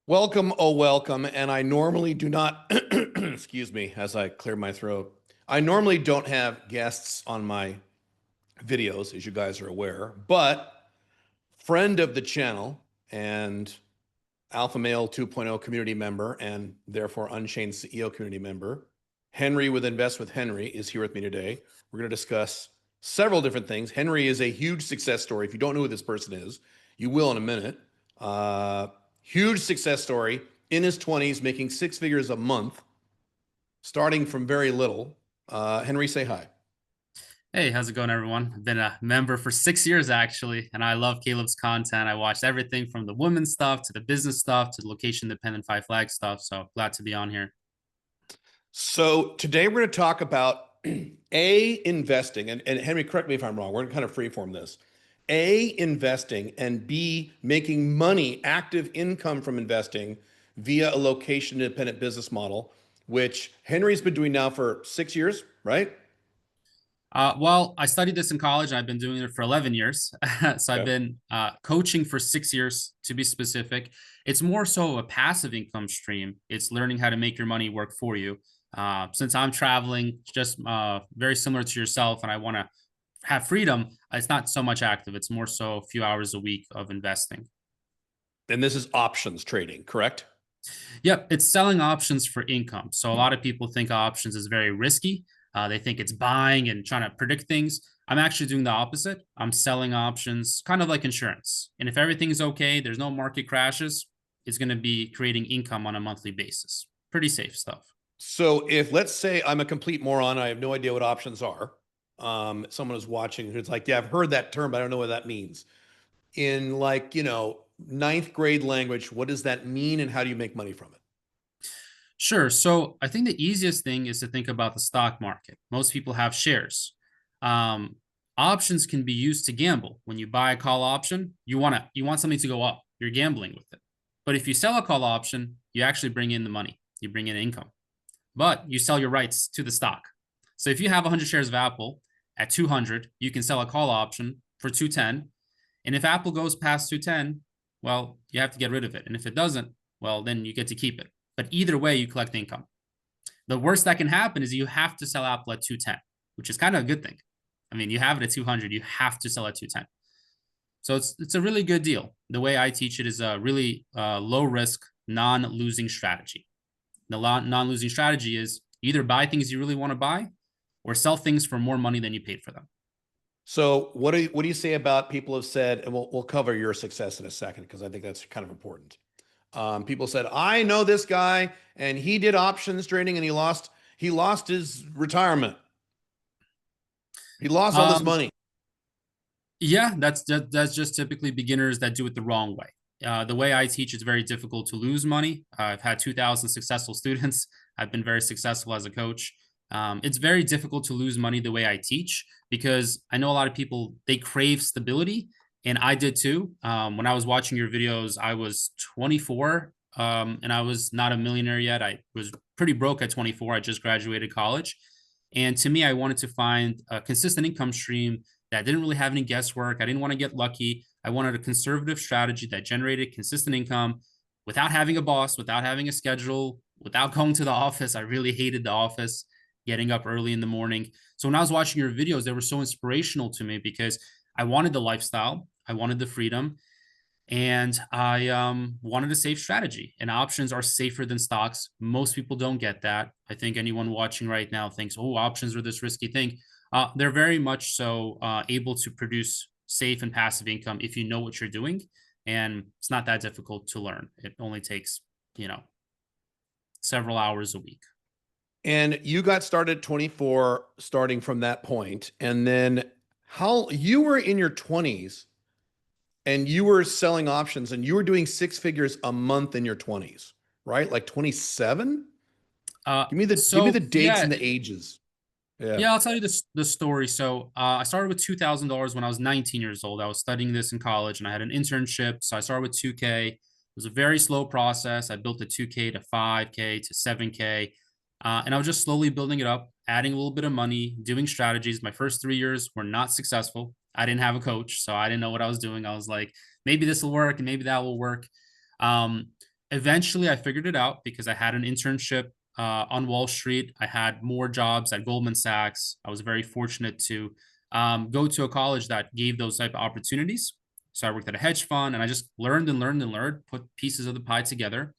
Welcome, oh, welcome. And I normally do not, excuse me, as I clear my throat. I normally don't have guests on my videos, as you guys are aware, but friend of the channel and Alpha Male 2.0 community member and therefore Unchained CEO community member, Henry with Invest with Henry is here with me today. We're going to discuss several different things. Henry is a huge success story. If you don't know who this person is, you will in a minute. Huge success story in his 20s, making six figures a month, starting from very little. Henry, say hi. Hey, how's it going, everyone? I've been a member for 6 years actually, and I love Caleb's content. I watched everything from the women's stuff to the business stuff to the location dependent five flag stuff. So glad to be on here. So today we're going to talk about A, investing, and Henry, correct me if I'm wrong. We're going to kind of freeform this. A, investing, and B, making money, active income from investing via a location independent business model, which Henry's been doing now for 6 years, right? Well, I studied this in college and I've been doing it for 11 years. So I've Okay. been coaching for 6 years to be specific. It's more so a passive income stream. It's learning how to make your money work for you. Since I'm traveling, just very similar to yourself, and I want to have freedom, it's not so much active. It's more so a few hours a week of investing. And this is options trading, correct? Yep, it's selling options for income. So a lot of people think options is very risky. They think it's buying and trying to predict things. I'm actually doing the opposite. I'm selling options, kind of like insurance. And if everything's okay, there's no market crashes, it's going to be creating income on a monthly basis. Pretty safe stuff. So if let's say I'm a complete moron, I have no idea what options are. Someone is watching who's like, yeah, I've heard that term, but I don't know what that means. In like, ninth grade language, what does that mean and how do you make money from it? Sure. So I think the easiest thing is to think about the stock market. Most people have shares. Um, Options can be used to gamble. When you buy a call option, you want something to go up. You're gambling with it. But if you sell a call option, you actually bring in the money. You bring in income. But you sell your rights to the stock. So if you have 100 shares of Apple at 200, you can sell a call option for 210. And if Apple goes past 210, well, you have to get rid of it. And if it doesn't, well, then you get to keep it. But either way, you collect income. The worst that can happen is you have to sell Apple at 210, which is kind of a good thing. I mean, you have it at 200, you have to sell at 210. So it's a really good deal. The way I teach it is a really low risk, non losing strategy. The non losing strategy is either buy things you really want to buy or sell things for more money than you paid for them. So what do you say about people have said, and we'll cover your success in a second because I think that's kind of important. People said, I know this guy and he did options trading and he lost his retirement. He lost all this Um, money. Yeah, that's just typically beginners that do it the wrong way. The way I teach, it's very difficult to lose money. I've had 2,000 successful students. I've been very successful as a coach. It's very difficult to lose money the way I teach because I know a lot of people they crave stability, and I did too. When I was watching your videos, I was 24, and I was not a millionaire yet. I was pretty broke at 24. I just graduated college, and to me, I wanted to find a consistent income stream that didn't really have any guesswork. I didn't want to get lucky. I wanted a conservative strategy that generated consistent income without having a boss, without having a schedule, without going to the office. I really hated the office, getting up early in the morning. So when I was watching your videos, they were so inspirational to me because I wanted the lifestyle, I wanted the freedom, and I wanted a safe strategy. And options are safer than stocks. Most people don't get that. I think anyone watching right now thinks, oh, options are this risky thing. They're very much so able to produce safe and passive income if you know what you're doing. And it's not that difficult to learn. It only takes, you know, several hours a week. And you got started at 24, starting from that point. And then how you were in your 20s and you were selling options and you were doing six figures a month in your 20s, right? Like 27? Uh, Give me the so dates yeah, and the ages. Yeah. Yeah, I'll tell you the story. So I started with $2,000 when I was 19 years old. I was studying this in college and I had an internship. So I started with 2K. It was a very slow process. I built the 2K to 5K to 7K. And I was just slowly building it up, adding a little bit of money, doing strategies. My first 3 years were not successful. I didn't have a coach, so I didn't know what I was doing. I was like, maybe this will work and maybe that will work. Um, Eventually, I figured it out because I had an internship on Wall Street. I had more jobs at Goldman Sachs. I was very fortunate to go to a college that gave those type of opportunities. So I worked at a hedge fund, and I just learned and learned and learned, put pieces of the pie together.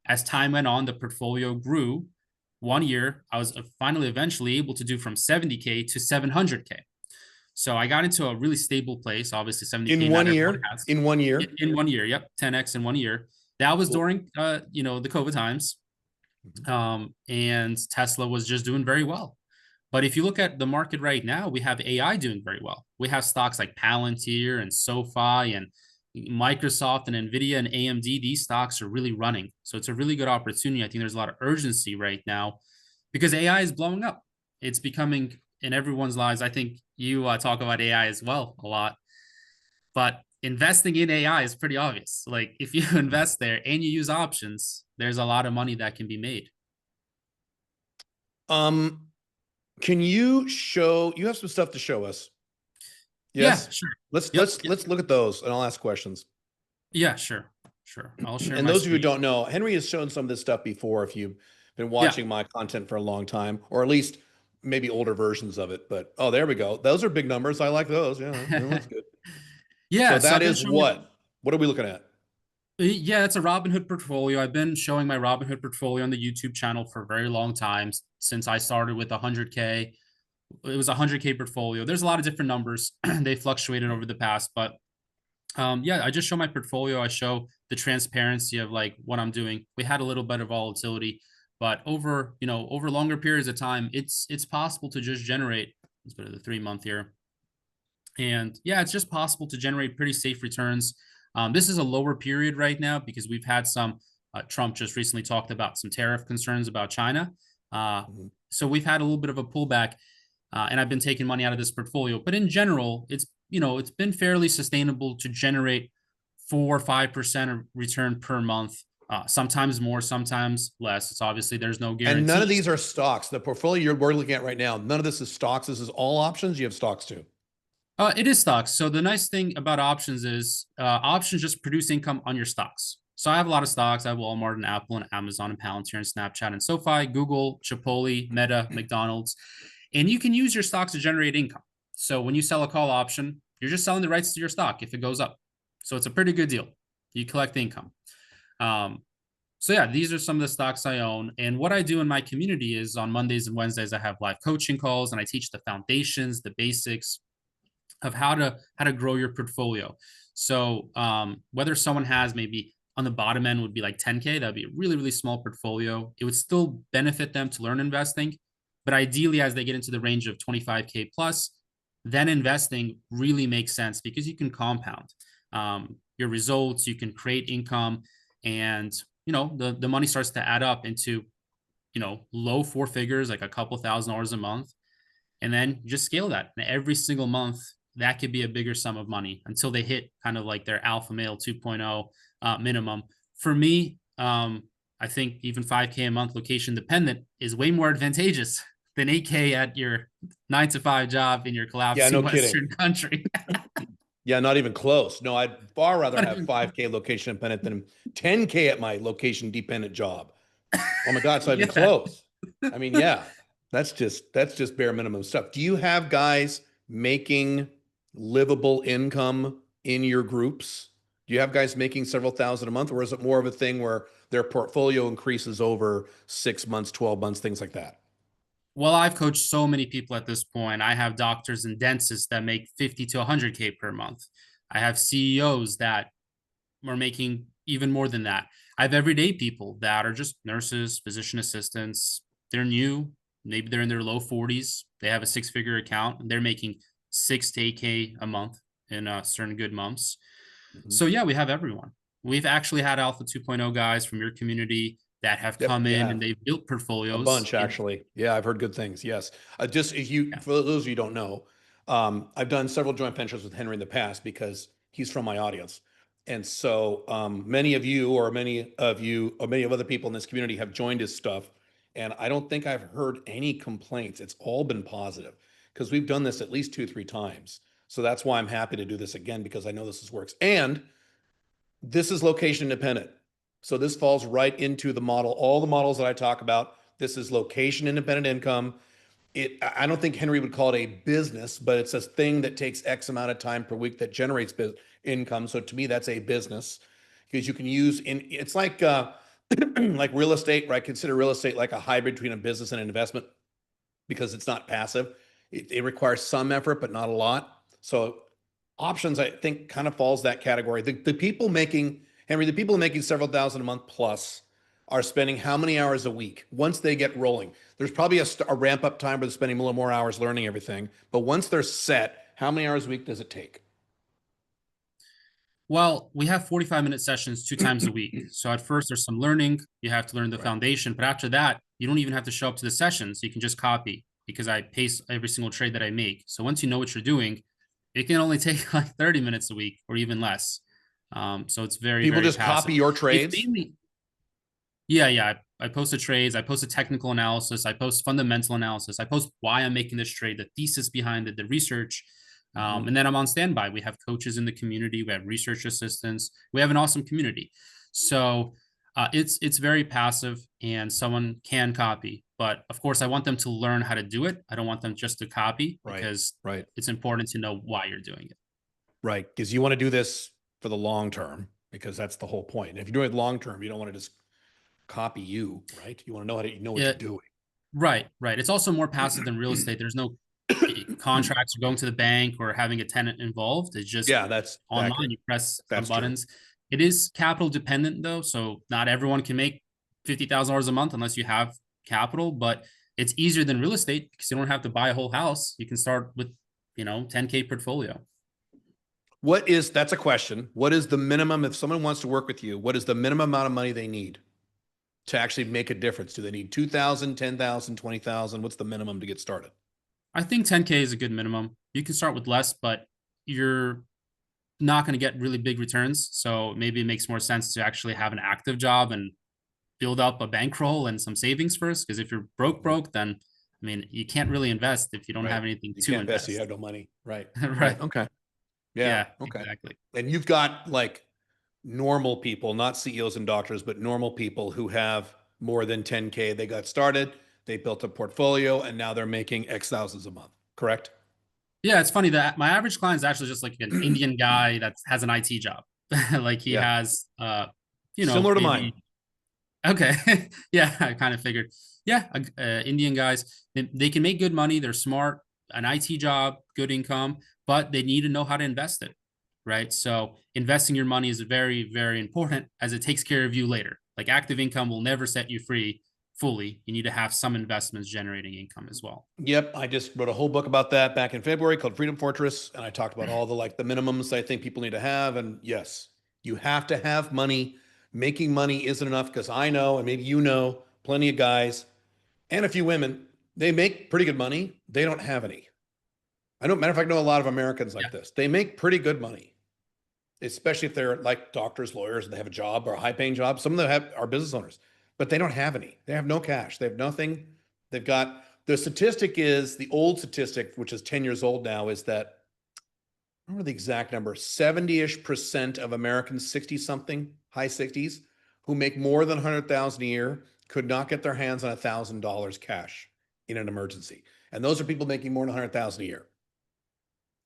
As time went on, the portfolio grew. One year, I was finally eventually able to do from 70K to 700K. So I got into a really stable place. Obviously, 70K, In not one everyone year? has. In one year? In 1 year, yep, 10x in 1 year. That was Cool. during the COVID times. Mhm. And Tesla was just doing very well. But if you look at the market right now, we have AI doing very well. We have stocks like Palantir and SoFi and Microsoft and Nvidia and AMD. These stocks are really running. So it's a really good opportunity. I think there's a lot of urgency right now because AI is blowing up. It's becoming in everyone's lives. I think you talk about AI as well a lot, but investing in AI is pretty obvious. Like if you invest there and you use options, there's a lot of money that can be made. Um, can you show, you have some stuff to show us? Yeah, Yes. sure. Let's Yep. let's let's look at those and I'll ask questions. Yeah, sure. Sure. I'll share And my those of you who screen. don't know, Henry has shown some of this stuff before if you've been Yeah. watching my content for a long time, or at least maybe older versions of it. But oh, there we go. Those are big numbers. I like those. Yeah, that looks good. So Yeah, so that I've been is showing what? What are we looking at? yeah, it's a Robinhood portfolio. I've been showing my Robinhood portfolio on the YouTube channel for a very long time since I started with 100K. It was a 100K portfolio. There's a lot of different numbers. They fluctuated over the past, but yeah, I just show my portfolio. I show the transparency of like what I'm doing. We had a little bit of volatility, but over longer periods of time, it's possible to just generate. Let's put it the 3 month here. And yeah, it's just possible to generate pretty safe returns. This is a lower period right now because we've had some. Trump just recently talked about some tariff concerns about China. Uh, Mhm. so we've had a little bit of a pullback, and I've been taking money out of this portfolio. But in general, it's been fairly sustainable to generate 4 or 5% return per month. Sometimes more, sometimes less. It's obviously there's no And none of guarantees. these are stocks. The portfolio we're looking at right now, none of this is stocks. This is all options. You have stocks too. It is stocks. So the nice thing about options is options just produce income on your stocks. So I have a lot of stocks. I have Walmart and Apple and Amazon and Palantir and Snapchat and SoFi, Google, Chipotle, Meta, McDonald's, and you can use your stocks to generate income. So when you sell a call option, you're just selling the rights to your stock if it goes up. So it's a pretty good deal. You collect income. Um, so yeah, these are some of the stocks I own. And what I do in my community is on Mondays and Wednesdays, I have live coaching calls and I teach the foundations, the basics, of how to grow your portfolio. So whether someone has maybe on the bottom end would be like 10K, that'd be a really, really small portfolio. It would still benefit them to learn investing. But ideally, as they get into the range of 25K plus, then investing really makes sense because you can compound your results, you can create income, and the money starts to add up into low four figures, like a couple $1,000s a month, and then just scale that. And every single month, that could be a bigger sum of money until they hit kind of like their alpha male 2.0 minimum. For me, I think even 5K a month location dependent is way more advantageous than 8K at your 9 to 5 job in your Yeah, collapsing no kidding. Western country. Yeah, not even close. No, I'd far rather Not have even- 5K location dependent than 10K at my location dependent job. Oh my God, it's not even yeah. close. I mean, yeah, that's just bare minimum stuff. Do you have guys making livable income in your groups? Do you have guys making several thousand a month, or is it more of a thing where their portfolio increases over 6 months, 12 months, things like that? Well, I've coached so many people at this point. I have doctors and dentists that make 50 to 100K per month. I have CEOs that are making even more than that. I have everyday people that are just nurses, physician assistants. They're new. Maybe they're in their low 40s. They have a 6 figure account and they're making 6 to 8K a month in certain good months. Mhm. So, yeah, we have everyone. We've actually had Alpha 2.0 guys from your community that have Yep, come you in and have. they've built A portfolios. bunch, And actually. Yeah, I've heard good things. Yes. Just if you, yeah, for those of you who don't know, I've done several joint ventures with Henry in the past because he's from my audience. And so many of you, or many of you, or many of other people in this community have joined his stuff. And I don't think I've heard any complaints. It's all been positive because we've done this at least 2, 3 times. So that's why I'm happy to do this again because I know this works. And this is location independent. So this falls right into the model, all the models that I talk about. This is location independent income. I don't think Henry would call it a business, but it's a thing that takes X amount of time per week that generates income. So to me, that's a business because you can use it's like like real estate, right? Consider real estate like a hybrid between a business and an investment because it's not passive. It requires some effort, but not a lot. So options, I think, kind of falls that category. The people making, Henry, the people making several thousand a month plus are spending how many hours a week once they get rolling? There's probably a ramp up time where they're spending a little more hours learning everything. But once they're set, how many hours a week does it take? Well, we have 45-minute sessions 2 times a week. So at first there's some learning. You have to learn the Right. foundation, but after that, you don't even have to show up to the sessions. You can just copy because I paste every single trade that I make. So once you know what you're doing, it can only take like 30 minutes a week or even less. So it's very, People very just passive. copy your It's trades. mainly, yeah. I post the trades. I post a technical analysis. I post fundamental analysis. I post why I'm making this trade, the thesis behind it, the research. And then I'm on standby. We have coaches in the community. We have research assistants. We have an awesome community. So it's very passive, and someone can copy. But of course, I want them to learn how to do it. I don't want them just to copy Right. because Right. it's important to know why you're doing it. Right. Because you want to do this for the long term, because that's the whole point. And if you're doing it long term, you don't want to just copy you, right? You want to know how to know what Yeah, you're doing. right. It's also more passive than real estate. There's no contracts or going to the bank or having a tenant involved. It's just Yeah, that's online. accurate. You press some That's true. buttons. It is capital dependent though, so not everyone can make $50,000 a month unless you have capital. But it's easier than real estate because you don't have to buy a whole house. You can start with 10K portfolio. That's a question. What is the minimum, if someone wants to work with you, what is the minimum amount of money they need to actually make a difference? Do they need 2,000, 10,000, 20,000? What's the minimum to get started? I think 10K is a good minimum. You can start with less, but you're not going to get really big returns. So maybe it makes more sense to actually have an active job and build up a bankroll and some savings first. Because if you're broke, then I mean, you can't really invest if you don't Right. have anything You to can't invest. invest, you have no money. Right. Right. Okay. Yeah. Yeah, Okay. exactly. And you've got like normal people, not CEOs and doctors, but normal people who have more than 10K. They got started, they built a portfolio, and now they're making X thousands a month. Correct? Yeah, it's funny that my average client is actually just like an Indian guy that has an IT job. Like he Yeah. has Similar to mine. maybe okay. Yeah, I kind of figured. Yeah, Indian guys, they can make good money. They're smart, an IT job, good income, but they need to know how to invest it, right? So investing your money is very, very important as it takes care of you later. Like active income will never set you free fully. You need to have some investments generating income as well. Yep, I just wrote a whole book about that back in February called Freedom Fortress, and I talked about all the minimums I think people need to have. And yes, you have to have money. Making money isn't enough because I know, and maybe you know, plenty of guys and a few women, they make pretty good money. They don't have any. I know, matter of fact, I know a lot of Americans like this. They make pretty good money, especially if they're like doctors, lawyers, and they have a job or a high-paying job. Some of them are business owners, but they don't have any. They have no cash. They have nothing. They've got the statistic is the old statistic, which is 10 years old now, is that I don't remember the exact number, 70-ish% of Americans, 60 something, high 60s, who make more than 100,000 a year could not get their hands on $1,000 cash in an emergency. And those are people making more than 100,000 a year.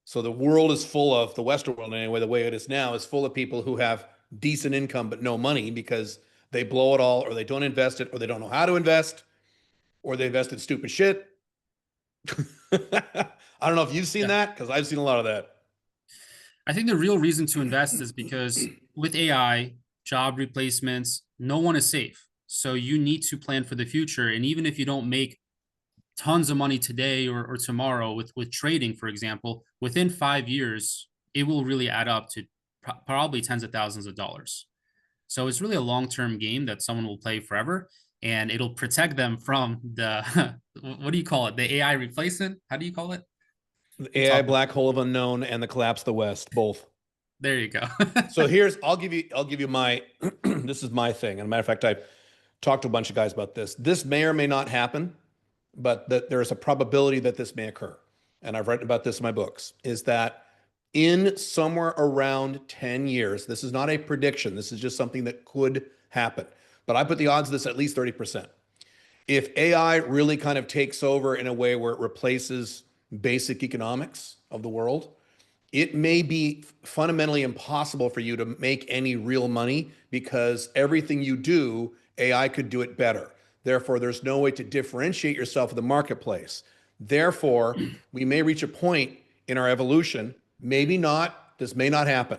So the world is full of, the Western world anyway, the way it is now, is full of people who have decent income but no money because they blow it all, or they don't invest it, or they don't know how to invest, or they invest in stupid shit. I don't know if you've seen that, because I've seen a lot of that. I think the real reason to invest is because with AI, job replacements, no one is safe. So you need to plan for the future. And even if you don't make tons of money today or tomorrow with trading, for example, within 5 years, it will really add up to probably tens of thousands of dollars. So it's really a long-term game that someone will play forever, and it'll protect them from the what do you call it? The AI replacement? How do you call it? The AI black hole of unknown and the collapse of the West, both. There you go. So I'll give you my, this is my thing. And a matter of fact, I've talked to a bunch of guys about this. This may or may not happen, but that there is a probability that this may occur. And I've written about this in my books, is that in somewhere around 10 years, this is not a prediction, this is just something that could happen, but I put the odds of this at least 30%. If AI really kind of takes over in a way where it replaces basic economics of the world, it may be fundamentally impossible for you to make any real money because everything you do, AI could do it better. Therefore, there's no way to differentiate yourself in the marketplace. Therefore, we may reach a point in our evolution, maybe not, this may not happen,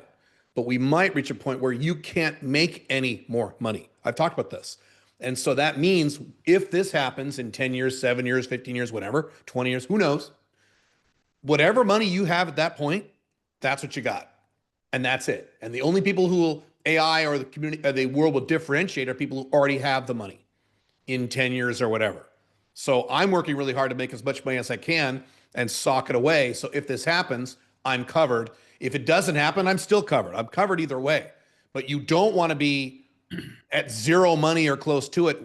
but we might reach a point where you can't make any more money. I've talked about this. And so that means if this happens in 10 years, 7 years, 15 years, whatever, 20 years, who knows? Whatever money you have at that point, that's what you got. And that's it. And the only people who will AI or the community or the world will differentiate are people who already have the money in 10 years or whatever. So I'm working really hard to make as much money as I can and sock it away. So if this happens, I'm covered. If it doesn't happen, I'm still covered. I'm covered either way. But you don't want to be at zero money or close to it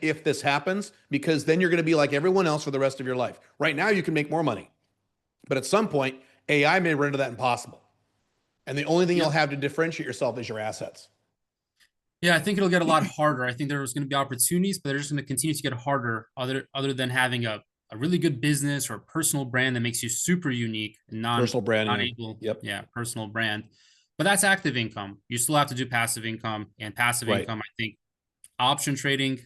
if this happens, because then you're going to be like everyone else for the rest of your life. Right now, you can make more money. But at some point, AI may render that impossible. And the only thing you'll have to differentiate yourself is your assets. Yeah, I think it'll get a lot harder. I think there's going to be opportunities, but they're just going to continue to get harder other than having a really good business or a personal brand that makes you super unique and Personal branding. not able. Yep. Yeah, personal brand. But that's active income. You still have to do passive income, and passive Right. income, I think option trading,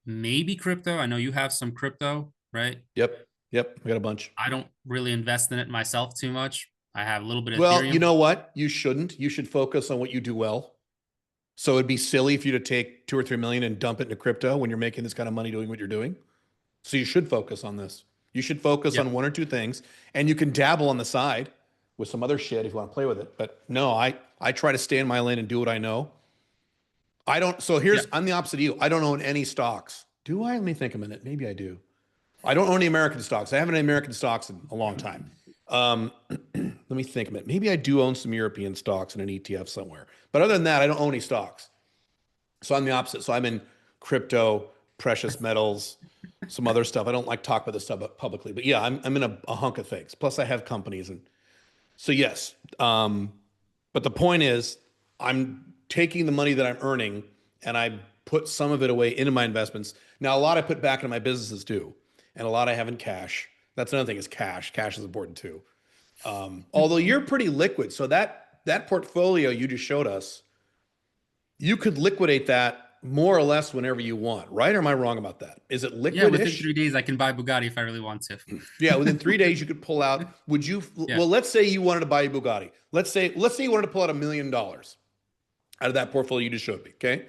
maybe crypto. I know you have some crypto, right? Yep. Yep. I got a bunch. I don't really invest in it myself too much. I have a little bit of Well, Ethereum. you know what? You shouldn't. You should focus on what you do well. So it'd be silly for you to take 2 or 3 million and dump it into crypto when you're making this kind of money doing what you're doing. So you should focus on this. You should focus on 1 or 2 things, and you can dabble on the side with some other shit if you want to play with it. But no, I try to stay in my lane and do what I know. I don't. So I'm the opposite of you. I don't own any stocks. Do I? Let me think a minute. Maybe I do. I don't own any American stocks. I haven't owned American stocks in a long time. Let me think a minute. Maybe I do own some European stocks in an ETF somewhere. But other than that, I don't own any stocks. So I'm the opposite. So I'm in crypto, precious metals, some other stuff. I don't like talk about this stuff publicly, but yeah, I'm in a hunk of things. Plus I have companies. And so yes. But the point is I'm taking the money that I'm earning and I put some of it away into my investments. Now, a lot I put back into my businesses too. And a lot I have in cash. That's another thing is cash. Cash is important too. Although you're pretty liquid. So that portfolio you just showed us, you could liquidate that more or less whenever you want, right? Or am I wrong about that? Is it liquid? Yeah, within 3 days, I can buy Bugatti if I really want to. Yeah, within 3 days you could pull out. Would you? Yeah. Well, let's say you wanted to buy a Bugatti. Let's say you wanted to pull out $1 million out of that portfolio you just showed me. Okay,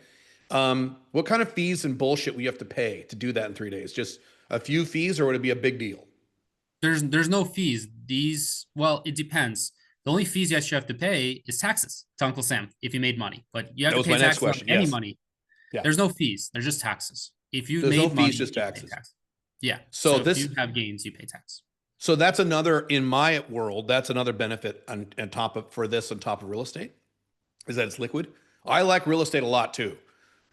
what kind of fees and bullshit would you have to pay to do that in 3 days? Just a few fees, or would it be a big deal? There's no fees. Well, it depends. The only fees you actually have to pay is taxes to Uncle Sam if you made money. But you have to pay taxes on any money. Yeah. There's no fees. There's just taxes. If you made money, just taxes. Yeah. So if you have gains, you pay tax. So that's another, in my world, that's another benefit on top of real estate, is that it's liquid. I like real estate a lot too,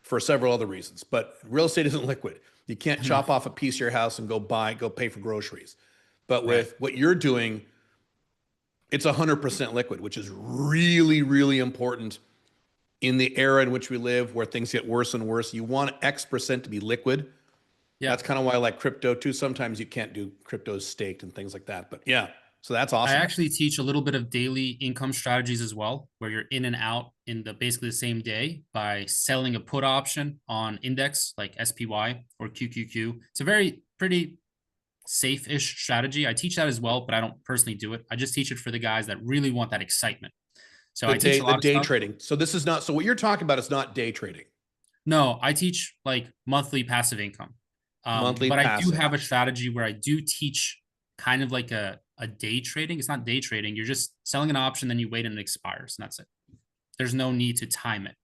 for several other reasons. But real estate isn't liquid. You can't chop off a piece of your house and go pay for groceries. But with what you're doing, it's 100% liquid, which is really, really important in the era in which we live, where things get worse and worse. You want X% to be liquid. Yeah. That's kind of why I like crypto too. Sometimes you can't do cryptos staked and things like that. But yeah, so that's awesome. I actually teach a little bit of daily income strategies as well, where you're in and out in basically the same day by selling a put option on index like SPY or QQQ. It's a pretty safe-ish strategy. I teach that as well, but I don't personally do it. I just teach it for the guys that really want that excitement. So I teach a lot of day trading. So this is not, so what you're talking about is not day trading. No, I teach like monthly passive income. But I do have a strategy where I do teach kind of like a day trading. It's not day trading. You're just selling an option, then you wait and it expires, and that's it. There's no need to time it.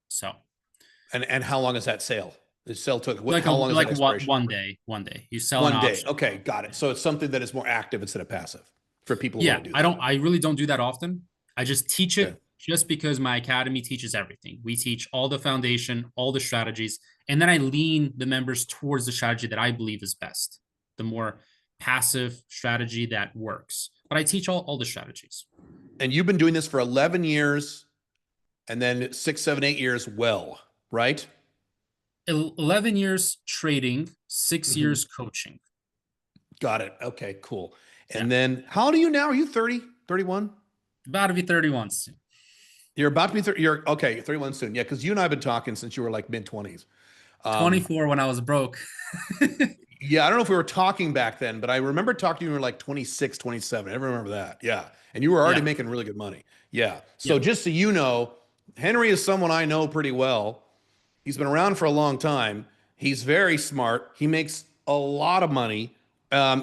So. And how long is that sale? The sale took how long is that expiration? One day. You sell an option. Okay, got it. So it's something that is more active instead of passive for people who want to do that. I really don't do that often. I just teach it just because my academy teaches everything. We teach all the foundation, all the strategies, and then I lean the members towards the strategy that I believe is best, the more passive strategy that works. but I teach all the strategies. And you've been doing this for 11 years and then 6, 7, 8 years well, right? 11 years trading, 6 Mhm. years coaching. Got it. Okay, cool. Yeah. And then how old are you now? Are you 30, 31? About to be 31 soon. You're about to be 30. You're okay, 31 soon. Yeah, because you and I have been talking since you were like mid-20s. 24 when I was broke. Yeah, I don't know if we were talking back then, but I remember talking to you when you were like 26, 27. I remember that. Yeah. And you were already Yeah. making really good money. Yeah. So Yep. just so you know, Henry is someone I know pretty well. He's been around for a long time. He's very smart. He makes a lot of money.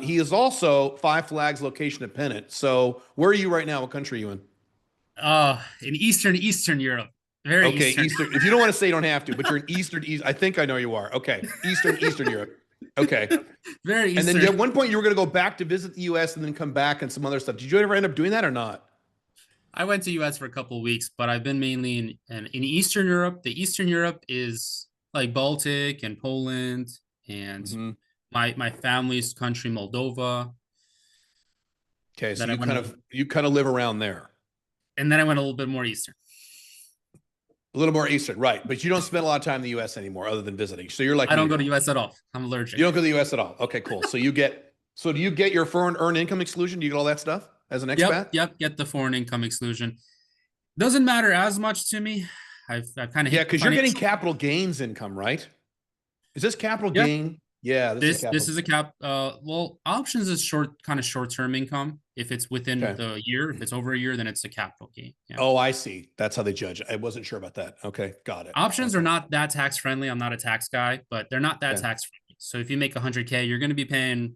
He is also Five Flags location dependent. So where are you right now? What country are you in? In Eastern Europe. Very Okay, Eastern. Eastern. If you don't want to say, you don't have to, but you're in Eastern. I think I know you are. Okay, Eastern Europe. Okay. Very And then Eastern. at one point you were going to go back to visit the U.S. and then come back and some other stuff. Did you ever end up doing that or not? I went to US for a couple of weeks, but I've been mainly in Eastern Europe. The Eastern Europe is like Baltic and Poland and Hmm. my family's country, Moldova. Okay, so Then I went you kind of live around there, and then I went a little bit more Eastern. a little more Eastern, right? But you don't spend a lot of time in the U.S. anymore, other than visiting. So you're like I don't me go to now. US at all. I'm allergic. You don't go to the U.S. at all. Okay, cool. So you get so do you get your foreign earned income exclusion? Do you get all that stuff as an expat? Yep. Get the foreign income exclusion. Doesn't matter as much to me. I've kind of Yeah, hit the because you're getting financial. capital gains income, right? Is this capital Yeah, gain? Yeah, this is a this capital. is a cap. Well, options is kind of short term income. If it's within Okay. the year, if it's over a year, then it's a capital gain. Yeah. Oh, I see. That's how they judge it. I wasn't sure about that. Okay, got it. Options are Okay. not that tax friendly. I'm not a tax guy, but they're not that Okay. tax friendly. So if you make 100K, you're going to be paying,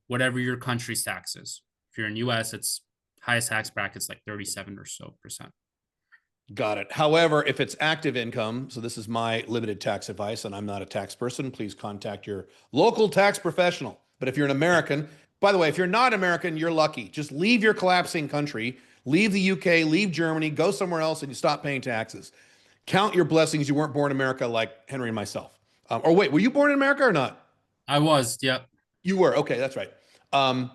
whatever your country's tax is. If you're in US, it's highest tax brackets like 37 or so percent. Got it. However, if it's active income, so this is my limited tax advice, and I'm not a tax person, please contact your local tax professional. But if you're an American, by the way, if you're not American, you're lucky. Just leave your collapsing country, leave the UK, leave Germany, go somewhere else, and you stop paying taxes. Count your blessings. You weren't born in America like Henry and myself. Or wait, were you born in America or not? I was, yep. You were. Okay, that's right. Um,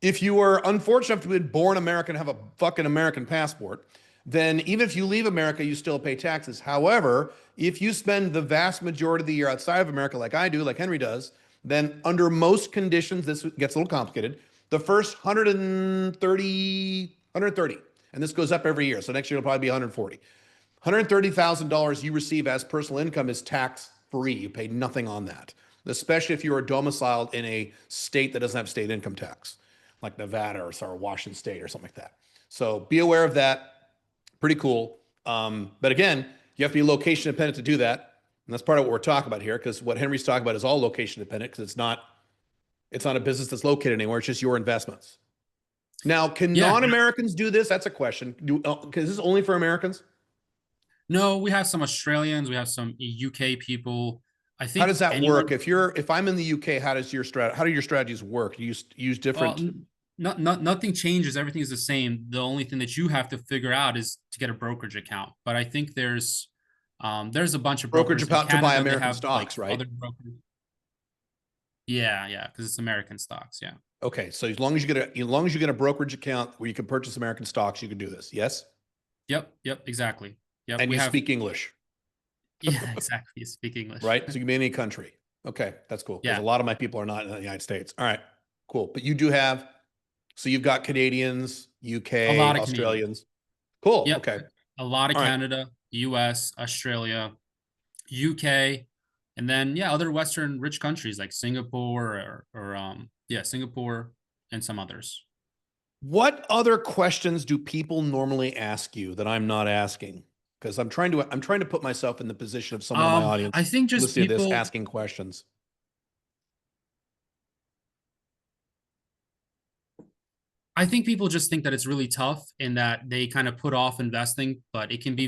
if you were unfortunate enough to be born American, have a fucking American passport, then even if you leave America, you still pay taxes. However, if you spend the vast majority of the year outside of America, like I do, like Henry does, then under most conditions, this gets a little complicated. The first 130, and this goes up every year. So next year it'll probably be 140. $130,000 you receive as personal income is tax free. You pay nothing on that, especially if you are domiciled in a state that doesn't have state income tax, like Nevada or Washington State or something like that. So be aware of that. Pretty cool. But again, you have to be location dependent to do that. And that's part of what we're talking about here, because what Henry's talking about is all location dependent, because it's not a business that's located anywhere. It's just your investments. Now, can Yeah. non-Americans do this? That's a question. Is this only for Americans? No, we have some Australians, we have some UK people. I think How does that anyone, work? If I'm in the UK, how do your strategies work? Do you use different nothing changes. Everything is the same. The only thing that you have to figure out is to get a brokerage account. But I think there's a bunch of brokerage brokers in account to buy Canada. They American have stocks, like right? other brokers. Yeah, because it's American stocks. Yeah. Okay, so as long as you get a brokerage account where you can purchase American stocks, you can do this. Yes? Yep, exactly. Yep. And we you have speak English, Yeah, exactly. You speak English. right? So you can be in any country. Okay, that's cool. Because Yeah. a lot of my people are not in the United States. All right, cool. But you do have, so you've got Canadians, A UK, lot of Canadians. Australians. Cool. Yep. Okay. A lot of All right. Canada, US, Australia, UK, and then other Western rich countries like Singapore or Singapore and some others. What other questions do people normally ask you that I'm not asking? Because I'm trying to put myself in the position of someone in my audience I think just listening to this people asking questions. I think people just think that it's really tough and that they kind of put off investing, but it can be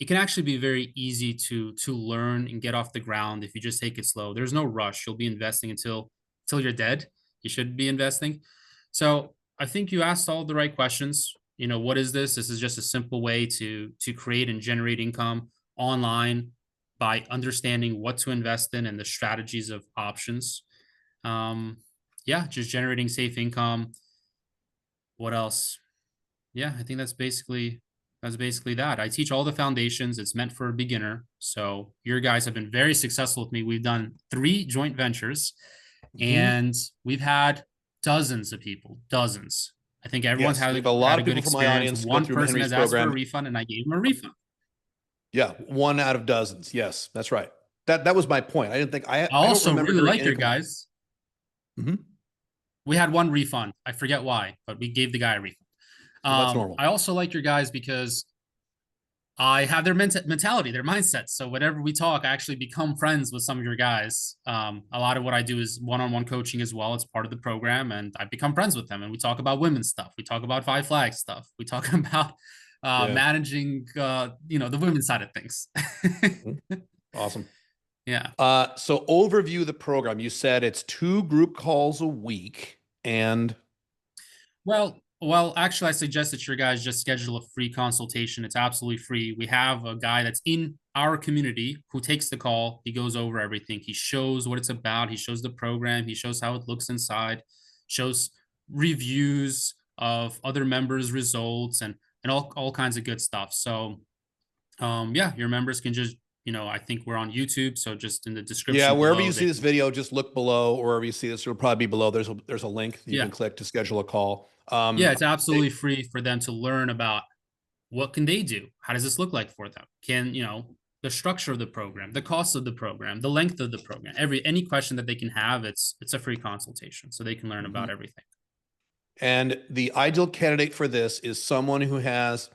it can actually be very easy to learn and get off the ground if you just take it slow. There's no rush. You'll be investing until you're dead. You should be investing. So I think you asked all the right questions. What is this? This is just a simple way to create and generate income online by understanding what to invest in and the strategies of options. Just generating safe income. What else? Yeah, I think that's basically that. I teach all the foundations. It's meant for a beginner. So your guys have been very successful with me. We've done 3 joint ventures Mhm. and we've had dozens of people, dozens. I think everyone's Yes, we have a had lot a of good people from my experience. audience go One through person Henry's has asked for a program. refund and I gave him a refund. Yeah, one out of dozens. Yes, that's right. That was my point. I didn't think I I don't also remember really hearing like any your complaint. guys. Mhm. We had one refund. I forget why, but we gave the guy a refund. Well, that's normal. I also like your guys because I have their mentality, their mindset. So whenever we talk, I actually become friends with some of your guys. A lot of what I do is one-on-one coaching as well. It's part of the program, and I become friends with them. And we talk about women's stuff. We talk about Five Flags stuff. We talk about Yeah. managing, the women's side of things. Mhm. Awesome. Yeah. So overview of the program. You said it's 2 group calls a week, and Well, actually, I suggest that your guys just schedule a free consultation. It's absolutely free. We have a guy that's in our community who takes the call. He goes over everything. He shows what it's about. He shows the program. He shows how it looks inside, shows reviews of other members' results and all kinds of good stuff. So yeah, your members can just, I think we're on YouTube. So just in the yeah, description wherever below, you they see this can, video, just look below, or wherever you see this, it'll probably be below. There's a link that you yeah. can click to schedule a call. Yeah, it's They- absolutely free for them to learn about what can they do? How does this look like for them? The structure of the program, the cost of the program, the length of the program, any question that they can have, it's a free consultation. So they can learn Mhm. about everything. And the ideal candidate for this is someone who has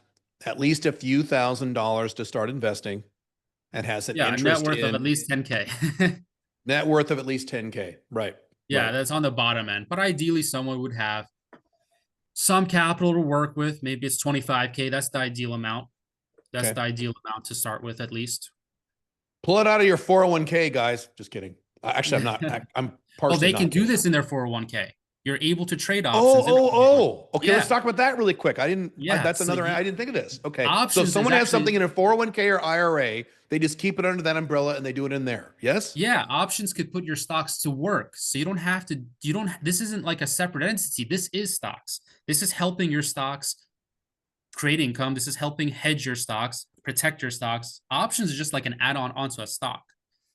at least a few $1,000s to start investing and has an Yeah, a net interest worth of in at least 10K. net worth of at least 10K. Right. Yeah, Right. that's on the bottom end. But ideally someone would have some capital to work with. Maybe it's 25K. That's the ideal amount. That's Okay. the ideal amount to start with at least. Pull it out of your 401k, guys. Just kidding. Actually, I'm not. I'm Well, partially they can not do kidding. this in their 401k. You're able to trade Oh, options in a oh, 401k. oh. Okay, let's Yeah. talk about that really quick. Yeah. That's So another, I didn't think of this. Okay. So if options is someone has actually something in a 401k or IRA, they just keep it under that umbrella and they do it in there. Yes? Yeah, options could put your stocks to work. So you don't have to, this isn't like a separate entity. This is stocks. This is helping your stocks create income. This is helping hedge your stocks, protect your stocks. Options is just like an add-on onto a stock.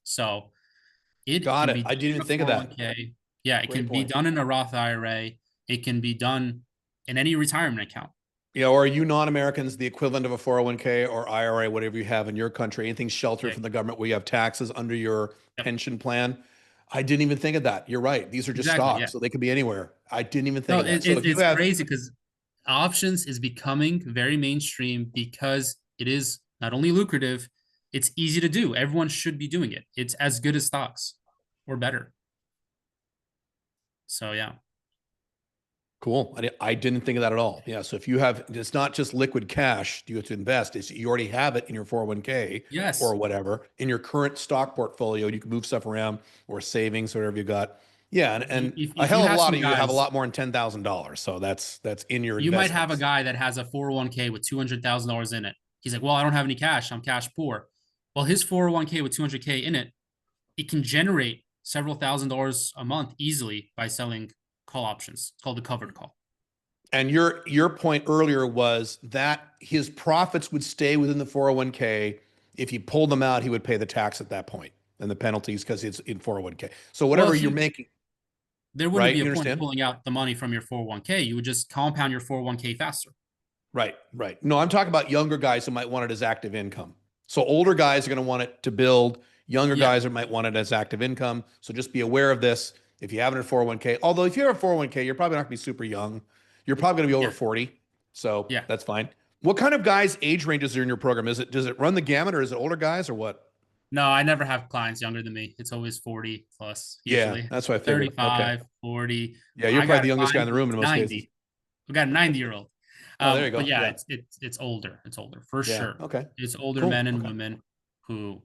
So it Got can it. be I done didn't in even a think of that. 401k. Yeah, it Great can be point. done in a Roth IRA. It can be done in any retirement account. Or are you non-Americans the equivalent of a 401k or IRA, whatever you have in your country, anything sheltered Yeah, from the government where you have taxes under your yep, pension plan? I didn't even think of that. You're right. These are just exactly. Yeah. stocks, so they could be anywhere. I didn't even No, think of that. So if you it's have, crazy because options is becoming very mainstream because it is not only lucrative, it's easy to do. Everyone should be doing it. It's as good as stocks or better. So yeah. cool. I didn't think of that at all. Yeah. So if you have, it's not just liquid cash you have to invest. It's you already have it in your 401k or Yes. whatever in your current stock portfolio. You can move stuff around or savings or whatever you got. Yeah, and a If you hell of a have lot some of you have a guys, lot more than $10,000. So that's in your you might have a investments. guy that has a 401k with $200,000 in it. He's like, well, I don't have any cash. I'm cash poor. Well, his 401k with 200K in it, it can generate several $1,000s a month easily by selling call options. It's called the covered call. And your point earlier was that his profits would stay within the 401k. If he pulled them out, he would pay the tax at that point and the penalties because it's in 401k. So Well, whatever you're making, there wouldn't right? be a You point of understand? pulling out the money from your 401k. You would just compound your 401k faster. Right, right. No, I'm talking about younger guys who might want it as active income. So older guys are going to want it to build. Younger Yeah. guys might want it as active income. So just be aware of this. If you have it in 401k, although if you have a 401k, you're probably not going to be super young. You're probably going to be over Yeah. 40. So Yeah. that's fine. What kind of guys age ranges are in your program? Does it run the gamut or is it older guys or what? No, I never have clients younger than me. It's always 40 plus Yeah, usually. that's what I figured. Okay. 35, 40. Yeah, you're I probably got the a youngest guy in client the room who's in most cases. 90. We got a 90-year-old. Oh, there you But go. yeah, Yeah. it's older. It's older for Yeah. sure. Okay. It's older Cool. men and Okay. women who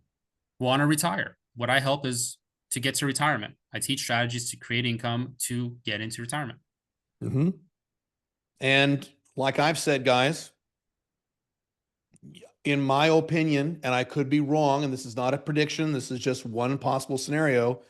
want to retire. What I help is to get to retirement. I teach strategies to create income to get into retirement. Mm-hmm. And like I've said, guys, in my opinion, and I could be wrong, and this is not a prediction, this is just one possible scenario.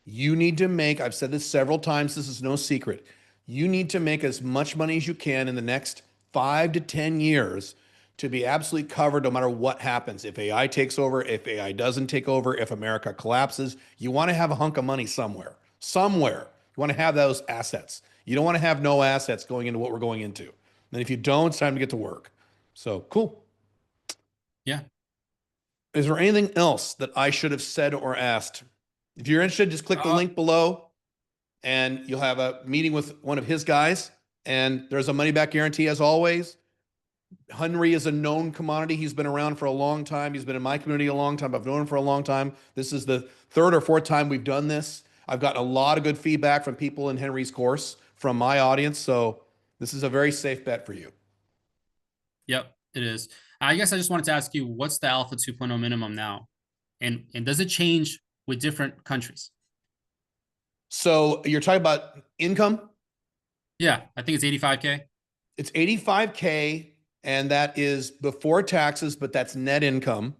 You need to make, I've said this several times, this is no secret. You need to make as much money as you can in the next 5 to 10 years to be absolutely covered no matter what happens. If AI takes over, if AI doesn't take over, if America collapses, you want to have a hunk of money somewhere. Somewhere. You want to have those assets. You don't want to have no assets going into what we're going into. And if you don't, it's time to get to work. So cool. Yeah. Is there anything else that I should have said or asked? If you're interested, just click the link below and you'll have a meeting with one of his guys. And there's a money back guarantee as always. Henry is a known commodity. He's been around for a long time. He's been in my community a long time. I've known him for a long time. This is the third or fourth time we've done this. I've gotten a lot of good feedback from people in Henry's course from my audience. So this is a very safe bet for you. Yep, it is. I guess I just wanted to ask you, what's the Alpha 2.0 minimum now? And does it change with different countries? So you're talking about income? Yeah, I think it's 85K. It's 85K, and that is before taxes, but that's net income.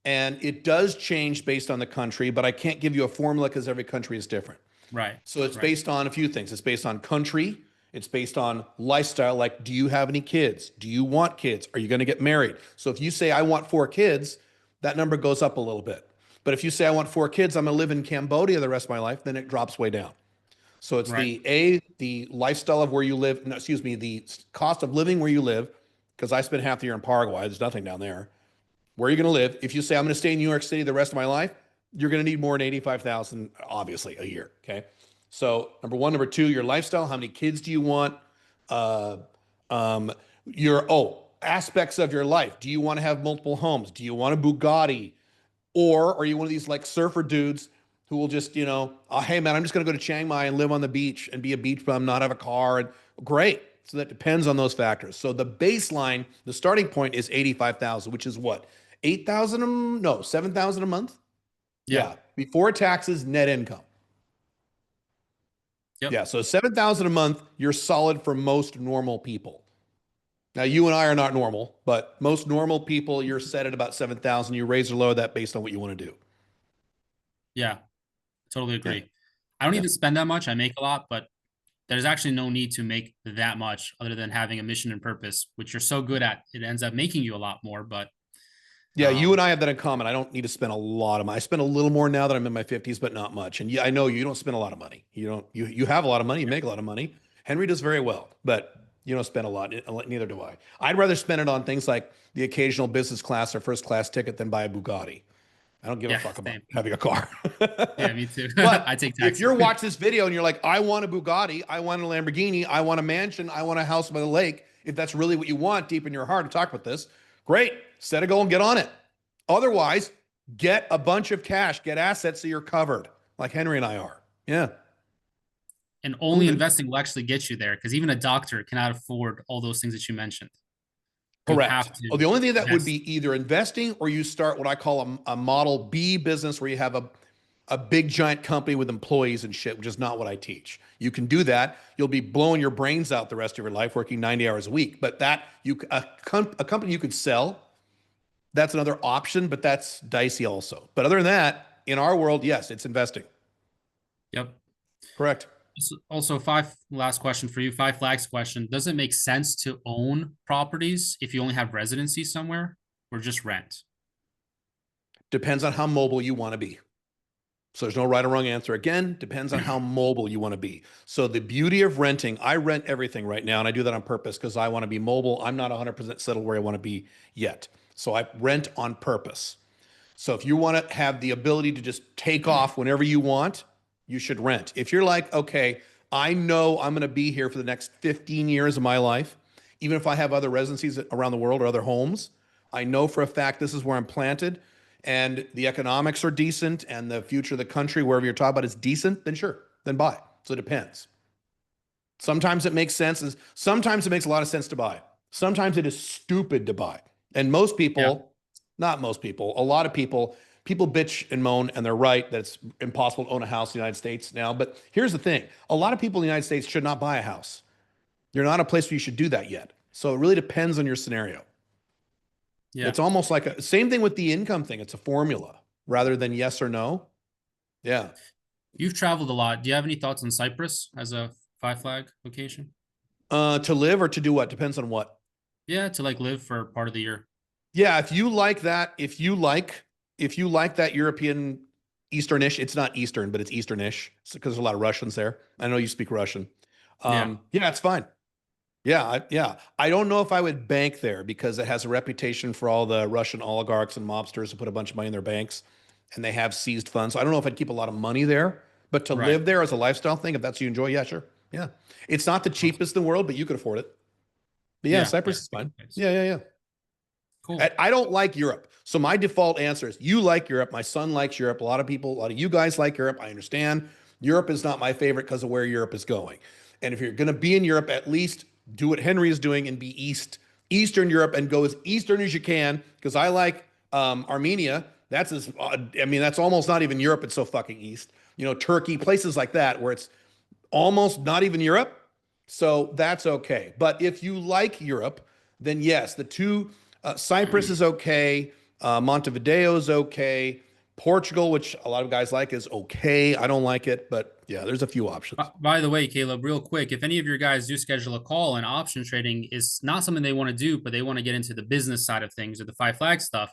And it does change based on the country, but I can't give you a formula because every country is different. Right. So it's based on a few things. It's based on country. It's based on lifestyle. Like, do you have any kids? Do you want kids? Are you going to get married? So if you say, I want 4 kids, that number goes up a little bit. But if you say, I want 4 kids, I'm going to live in Cambodia the rest of my life, then it drops way down. So it's the lifestyle of where you live, no, excuse me, the cost of living where you live, because I spent half the year in Paraguay. There's nothing down there. Where are you going to live? If you say, I'm going to stay in New York City the rest of my life, you're going to need more than 85,000, obviously, a year. Okay. So number one, number two, your lifestyle. How many kids do you want? Aspects of your life. Do you want to have multiple homes? Do you want a Bugatti? Or are you one of these like surfer dudes who will just, hey man, I'm just going to go to Chiang Mai and live on the beach and be a beach bum, not have a car. And great. So that depends on those factors. So the baseline, the starting point is 85,000, which is what? 8,000? No, 7,000 a month. Yeah. Before taxes, net income. Yep. Yeah. So 7,000 a month, you're solid for most normal people. Now you and I are not normal, but most normal people, you're set at about 7,000. You raise or lower that based on what you want to do. Yeah. Totally agree. I don't need to spend that much. I make a lot, but there's actually no need to make that much other than having a mission and purpose, which you're so good at. It ends up making you a lot more, but yeah, you and I have that in common. I don't need to spend a lot of money. I spend a little more now that I'm in my 50s, but not much. And yeah, I know you don't spend a lot of money. You have a lot of money, you make a lot of money. Henry does very well, but you don't spend a lot. Neither do I. I'd rather spend it on things like the occasional business class or first class ticket than buy a Bugatti. I don't give a fuck about having a car. Yeah, me too. But I take taxi. if you're watching this video and you're like, I want a Bugatti, I want a Lamborghini, I want a mansion, I want a house by the lake, if that's really what you want deep in your heart to talk about this, great. Set a goal and get on it. Otherwise, get a bunch of cash, get assets so you're covered, like Henry and I are. Yeah. And only investing will actually get you there, because even a doctor cannot afford all those things that you mentioned. Correct. The only thing that would be either investing or you start what I call a Model B business where you have a big giant company with employees and shit, which is not what I teach. You can do that. You'll be blowing your brains out the rest of your life working 90 hours a week. But a company you could sell, that's another option, but that's dicey also. But other than that, in our world, yes, it's investing. Yep. Correct. Also, last question for you, 5 flags question. Does it make sense to own properties if you only have residency somewhere or just rent? Depends on how mobile you want to be. So there's no right or wrong answer. Again, depends on how mobile you want to be. So the beauty of renting, I rent everything right now, and I do that on purpose because I want to be mobile. I'm not 100% settled where I want to be yet. So I rent on purpose. So if you want to have the ability to just take off whenever you want, you should rent. If you're like, okay, I know I'm going to be here for the next 15 years of my life, even if I have other residencies around the world or other homes, I know for a fact this is where I'm planted and the economics are decent and the future of the country, wherever you're talking about, is decent, then sure, then buy. So it depends. Sometimes it makes sense. Sometimes it makes a lot of sense to buy. Sometimes it is stupid to buy. And most people, not most people, a lot of people bitch and moan, and they're right that it's impossible to own a house in the United States now. But here's the thing. A lot of people in the United States should not buy a house. You're not a place where you should do that yet. So it really depends on your scenario. Yeah. It's almost like a same thing with the income thing. It's a formula rather than yes or no. Yeah. You've traveled a lot. Do you have any thoughts on Cyprus as a Five Flag location? To live or to do what? Depends on what. Yeah, to like live for part of the year. Yeah, if you like that, if you like that European Easternish, it's not Eastern, but it's Easternish because there's a lot of Russians there. I know you speak Russian. Yeah. Yeah, it's fine. Yeah, yeah. I don't know if I would bank there because it has a reputation for all the Russian oligarchs and mobsters who put a bunch of money in their banks and they have seized funds. So I don't know if I'd keep a lot of money there, but to Right. live there as a lifestyle thing, if that's what you enjoy, yeah, sure. Yeah. It's not the Awesome. cheapest in the world, but you could afford it. But yeah, Yeah. Yeah. Cyprus is fine. Nice. Yeah, yeah, yeah. Cool. I don't like Europe. So my default answer is you like Europe. My son likes Europe. A lot of people, a lot of you guys like Europe. I understand. Europe is not my favorite because of where Europe is going. And if you're going to be in Europe, at least do what Henry is doing and be Eastern Europe and go as Eastern as you can. Because I like Armenia. That's I mean, that's almost not even Europe. It's so fucking East. You know, Turkey, places like that where it's almost not even Europe. So that's okay. But if you like Europe, then yes, the two, Cyprus is okay. Montevideo is okay. Portugal, which a lot of guys like, is okay. I don't like it, but yeah, there's a few options. By the way, Caleb, real quick, if any of your guys do schedule a call and option trading is not something they want to do, but they want to get into the business side of things or the Five Flag stuff,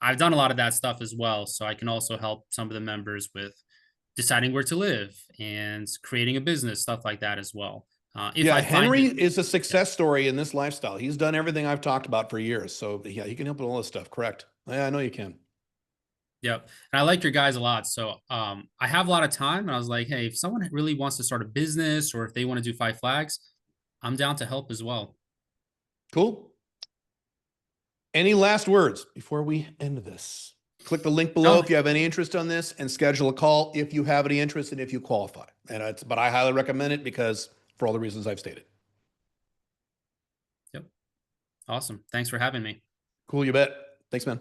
I've done a lot of that stuff as well. So I can also help some of the members with deciding where to live and creating a business, stuff like that as well. If Yeah, I find Henry it, is a yeah, success story in this lifestyle. He's done everything I've talked about for years. So yeah, he can help with all this stuff. Correct. Yeah, I know you can. yep. And I like your guys a lot. So I have a lot of time. And I was like, hey, if someone really wants to start a business or if they want to do Five Flags, I'm down to help as well. Cool. Any last words before we end this? Click the link below No, if you have any interest on this and schedule a call if you have any interest and if you qualify. And but I highly recommend it because for all the reasons I've stated. yep. Awesome. Thanks for having me. Cool, you bet. Thanks, man.